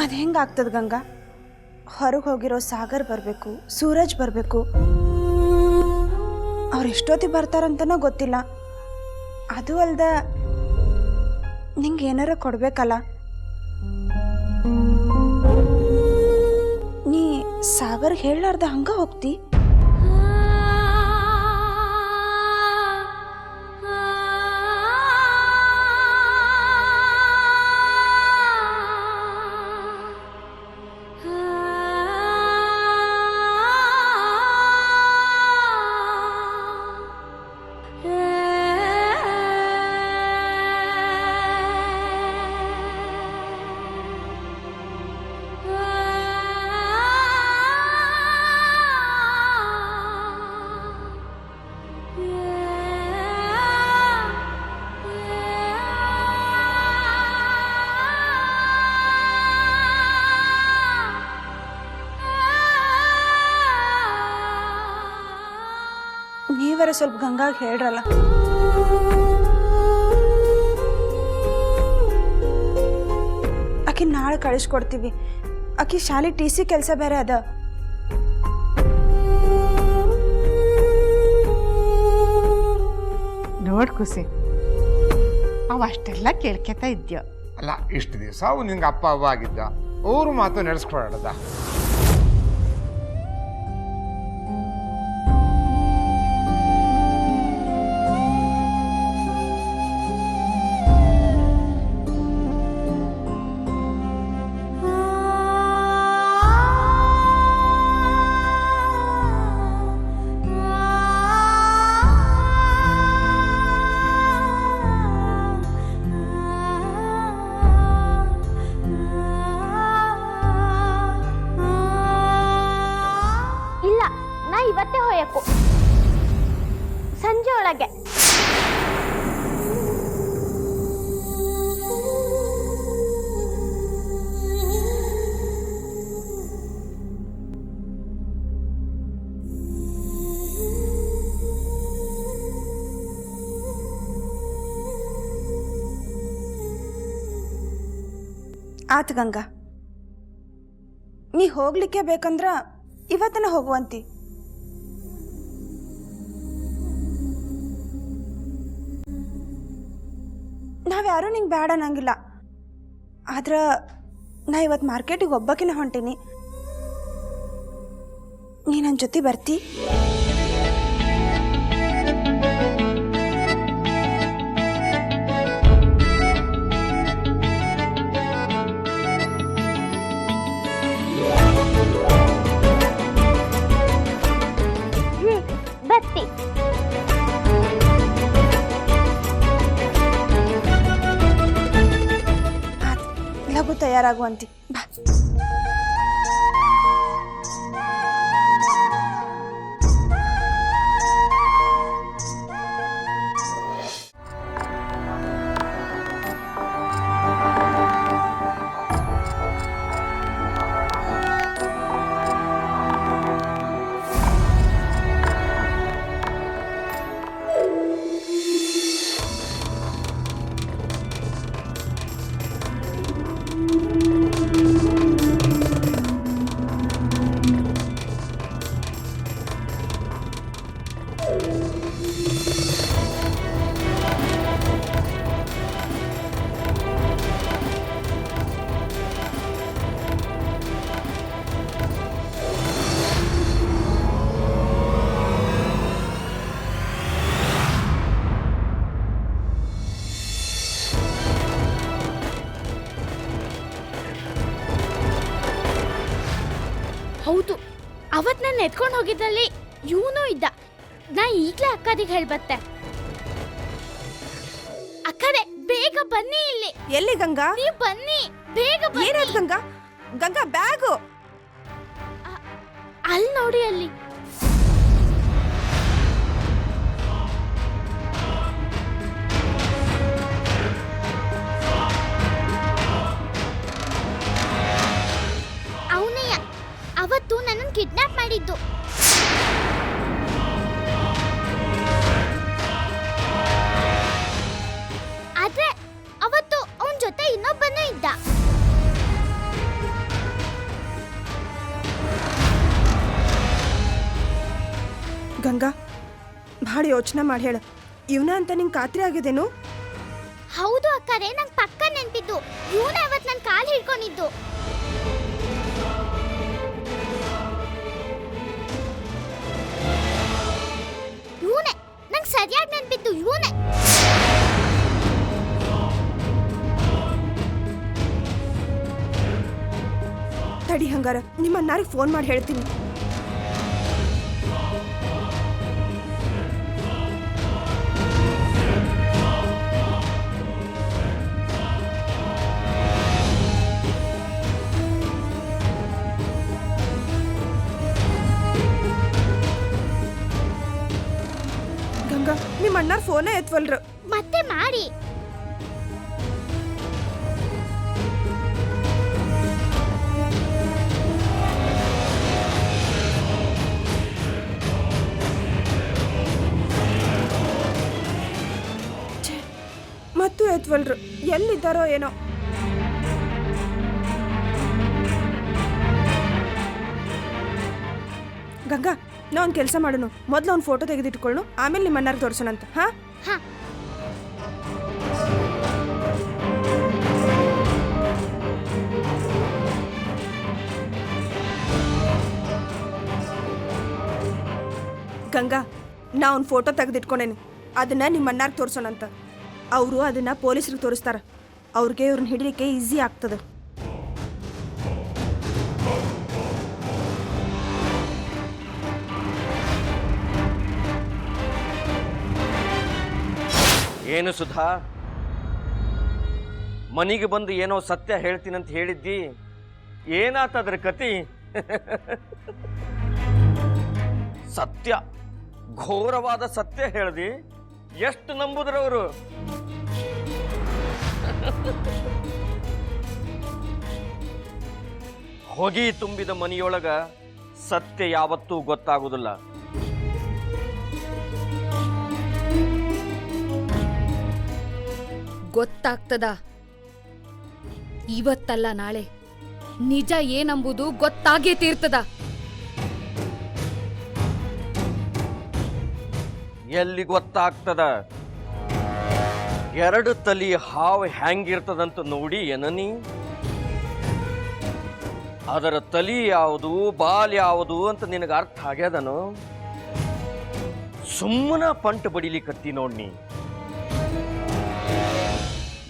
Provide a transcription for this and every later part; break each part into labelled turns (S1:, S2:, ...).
S1: ಅದು ಹೆಂಗಾಗ್ತದೆ ಗಂಗಾ? ಹೊರಗೆ ಹೋಗಿರೋ ಸಾಗರ್ ಬರಬೇಕು, ಸೂರಜ್ ಬರಬೇಕು. ಅವ್ರು ಎಷ್ಟೊತ್ತಿಗೆ ಬರ್ತಾರಂತನೋ ಗೊತ್ತಿಲ್ಲ. ಅದು ಅಲ್ದ ನಿಂಗೆ ಏನಾರ ಕೊಡ್ಬೇಕಲ್ಲ. ನೀ ಸಾಗರ್ ಹೇಳಲಾರ್ದ ಹಂಗ ಹೋಗ್ತಿ? ನೀವರ ಸ್ವಲ್ಪ ಗಂಗಾಗೆ ಹೇಳ್ರಲ್ಲ. ಆಕಿ ನಾಳೆ ಕಳಿಸ್ಕೊಡ್ತೀವಿ. ಆಕಿ ಶಾಲೆ TC ಕೆಲಸ ಬೇರೆ ಅದ.
S2: ನೋಡ್ ಖುಷಿ, ಅವ ಅಷ್ಟೆಲ್ಲ ಕೇಳ್ಕೊತಾ ಇದ್ಯ.
S3: ಅಲ್ಲ, ಇಷ್ಟು ದಿವಸ ಅವು ನಿಂಗೆ ಅಪ್ಪ ಅವ್ವ ಆಗಿದ್ದ, ಅವ್ರು ಮಾತು ನಡೆಸ್ಕೊಡದ.
S4: ಇವತ್ತೇ ಹೋಯಕು ಸಂಜೆ ಒಳಗೆ.
S1: ಆತ ಗಂಗಾ, ನೀ ಹೋಗ್ಲಿಕ್ಕೆ ಬೇಕಂದ್ರ ಇವತ್ತನ ಹೋಗುವಂತಿ. ನಾವ್ಯಾರೂ ನಿಂಗೆ ಬೇಡ ಅನ್ನಂಗಿಲ್ಲ. ಆದ್ರೆ ನಾ ಇವತ್ತು ಮಾರ್ಕೆಟಿಗೆ ಒಬ್ಬಕಿನ ಹೊಂಟೀನಿ. ನೀ ನನ್ನ ಜೊತೆ ಬರ್ತಿ?
S4: ಬರ್ತಿ.
S1: ಲಘು ತಯಾರಾಗುವಂತಿ ಬಾ.
S4: ಹೌದು, ಅವತ್ ನಾನು ಎತ್ಕೊಂಡು ಹೋಗಿದ್ದಲ್ಲಿ ಇವನು ಇದ್ದ. ನಾ ಈಗ್ಲೇ ಅಕ್ಕದಿಗೆ ಹೇಳ್ಬತ್ತೆ. ಅಕ್ಕಡೆ ಬೇಗ ಬನ್ನಿ ಇಲ್ಲಿ.
S1: ಎಲ್ಲಿ ಗಂಗಾ?
S4: ನೀವು ಬನ್ನಿ, ಬೇಗ ಬನ್ನಿ.
S1: ಏನಾಯ್ತು ಗಂಗಾ? ಗಂಗಾ ಬ್ಯಾಗು
S4: ಅಲ್ಲಿ ನೋಡಿ, ಅಲ್ಲಿ. ಅವನಯ್ಯ ಅವತ್ತು ನನ್ನನ್ನು ಕಿಡ್ನಾಪ್ ಮಾಡಿದ್ದು. ಆದ್ರೆ ಅವತ್ತು ಅವನ ಜೊತೆ ಇನ್ನೊಬ್ಬನೂ ಇದ್ದ.
S1: ಗಂಗಾ ಭಾಳ ಯೋಚನೆ ಮಾಡಿ ಹೇಳು, ಇವನ ಅಂತ ನಿಂಗೆ ಖಾತ್ರಿ ಆಗಿದೇನು?
S4: ಹೌದು ಅಕ್ಕರೆ, ನಂಗೆ ಪಕ್ಕ ನೆನ್ಪಿದ್ದು. ಇವನ ಅವತ್ತು ನನ್ನ ಕಾಲು ಹಿಡ್ಕೊಂಡಿದ್ದು. ಇವನೇ ನಂಗೆ ಸರಿಯಾಗಿ ನೆನ್ಪಿದ್ದು. ಇವನೇ
S1: ತಡಿ, ಹಂಗಾರ ನಿಮ್ಮ ಅಣ್ಣಾರಿಗೆ ಫೋನ್ ಮಾಡಿ ಹೇಳ್ತೀನಿ. ಗಂಗಾ, ನಿಮ್ಮ ಅಣ್ಣಾರ ಫೋನೇ ಎತ್ವಲ್ರು.
S4: ಮತ್ತೆ ಮಾಡಿ.
S1: ಮತ್ತು ಎತ್ವಲ್ರು, ಎಲ್ಲಿದ್ದಾರೋ ಏನೋ. ಗಂಗಾ, ನಾ ಒಂದು ಕೆಲಸ ಮಾಡೋಣ, ಮೊದಲು ಒಂದು ಫೋಟೋ ತೆಗೆದಿಟ್ಕೊಳ್ಳು, ಆಮೇಲೆ ನಿಮ್ಮ ಅಣ್ಣಾರಿಗೆ ತೋರಿಸೋಣಂತ. ಹಾ
S4: ಹಾ,
S1: ಗಂಗಾ, ನಾ ಒಂದು ಫೋಟೋ ತೆಗೆದಿಟ್ಕೊಂಡೇನಿ, ಅದನ್ನ ನಿಮ್ಮ ಅಣ್ಣಾರಿಗೆ ತೋರಿಸೋಣಂತ. ಅವರು ಅದನ್ನ ಪೊಲೀಸರಿಗೆ ತೋರಿಸ್ತಾರ, ಅವ್ರಿಗೆ ಇವ್ರನ್ನ ಹಿಡಿಲಿಕ್ಕೆ ಈಸಿ ಆಗ್ತದೆ.
S5: ಏನು ಸುಧಾ, ಮನೆಗೆ ಬಂದು ಏನೋ ಸತ್ಯ ಹೇಳ್ತೀನಂತ ಹೇಳಿದ್ದಿ, ಏನಾತದ್ರ ಕತಿ? ಸತ್ಯ, ಘೋರವಾದ ಸತ್ಯ ಹೇಳ್ದಿ. ಎಷ್ಟು ನಂಬುದ್ರವರು? ಹೊಗೆ ತುಂಬಿದ ಮನೆಯೊಳಗ ಸತ್ಯ ಯಾವತ್ತೂ ಗೊತ್ತಾಗುವುದಿಲ್ಲ.
S6: ಗೊತ್ತಾಗ್ತದ, ಇವತ್ತಲ್ಲ ನಾಳೆ ನಿಜ ಏನಂಬುದು ಗೊತ್ತಾಗೇ ತೀರ್ತದ.
S5: ಎಲ್ಲಿ ಗೊತ್ತಾಗ್ತದ? ಎರಡು ತಲಿ ಹಾವು ಹೆಂಗಿರ್ತದಂತ ನೋಡಿ ಏನನಿ? ಅದರ ತಲಿ ಯಾವುದು ಬಾಲ್ ಯಾವುದು ಅಂತ ನಿನಗೆ ಅರ್ಥ ಆಗ್ಯದನು? ಸುಮ್ಮನ ಪಂಟ್ ಬಡಿಲಿಕತ್ತಿ ನೋಡ್ನಿ.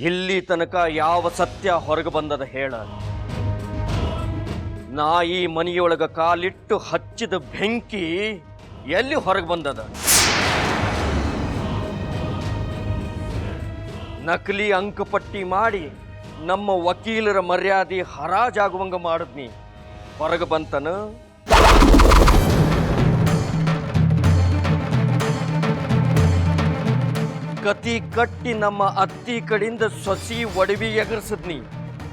S5: ಇಲ್ಲಿ ತನಕ ಯಾವ ಸತ್ಯ ಹೊರಗೆ ಬಂದದ ಹೇಳ? ನಾ ಈ ಮನೆಯೊಳಗ ಕಾಲಿಟ್ಟು ಹಚ್ಚಿದ ಬೆಂಕಿ ಎಲ್ಲಿ ಹೊರಗೆ ಬಂದದ? ನಕಲಿ ಅಂಕಪಟ್ಟಿ ಮಾಡಿ ನಮ್ಮ ವಕೀಲರ ಮರ್ಯಾದೆ ಹರಾಜಾಗುವಂಗ ಮಾಡಿದ್ನಿ, ಹೊರಗೆ ಬಂತನ? ಕತಿ ಕಟ್ಟಿ ನಮ್ಮ ಅತ್ತಿ ಕಡೆಯಿಂದ ಸೊಸಿ ಒಡವಿ ಎಗರ್ಸದ್ನಿ,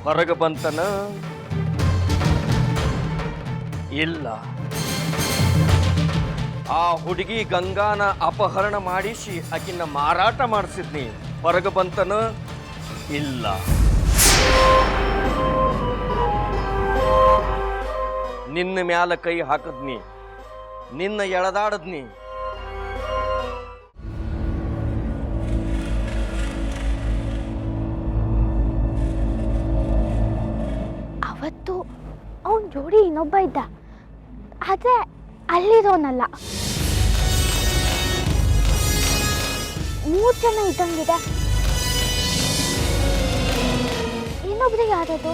S5: ಹೊರಗೆ ಬಂತನ? ಇಲ್ಲ. ಆ ಹುಡುಗಿ ಗಂಗಾನ ಅಪಹರಣ ಮಾಡಿಸಿ ಆಕಿನ ಮಾರಾಟ ಮಾಡಿಸಿದ್ನಿ, ಹೊರಗೆ ಬಂತನ? ಇಲ್ಲ. ನಿನ್ನ ಮ್ಯಾಲ ಕೈ ಹಾಕದ್ನಿ, ನಿನ್ನ ಎಳೆದಾಡದ್ನಿ.
S4: ಅವತ್ತು ಅವನ್ ಜೋಡಿ ಇನ್ನೊಬ್ಬ ಇದ್ದ, ಆದ್ರೆ ಅಲ್ಲಿರೋನಲ್ಲ. 3 ಜನ ಇದ್ದಂಗಿದೆ. ಇನ್ನೊಬ್ರಿಗೆ ಯಾರದು?